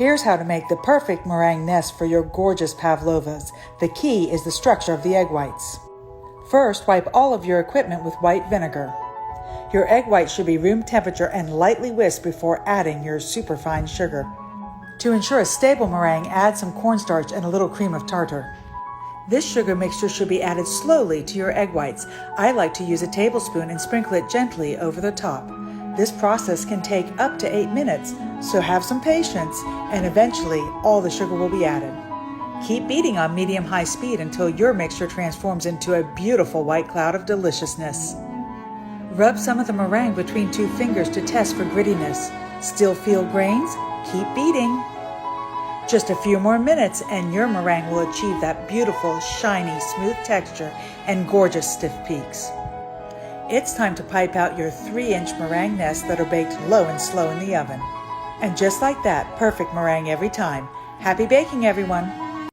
Here's how to make the perfect meringue nest for your gorgeous pavlovas. The key is the structure of the egg whites. First, wipe all of your equipment with white vinegar. Your egg whites should be room temperature and lightly whisked before adding your superfine sugar. To ensure a stable meringue, add some cornstarch and a little cream of tartar. This sugar mixture should be added slowly to your egg whites. I like to use a tablespoon and sprinkle it gently over the top. This process can take up to 8 minutes, so have some patience, and eventually all the sugar will be added. Keep beating on medium-high speed until your mixture transforms into a beautiful white cloud of deliciousness. Rub some of the meringue between 2 fingers to test for grittiness. Still feel grains? Keep beating. Just a few more minutes and your meringue will achieve that beautiful, shiny, smooth texture and gorgeous stiff peaks. It's time to pipe out your 3-inch meringue nests that are baked low and slow in the oven. And just like that, perfect meringue every time. Happy baking, everyone!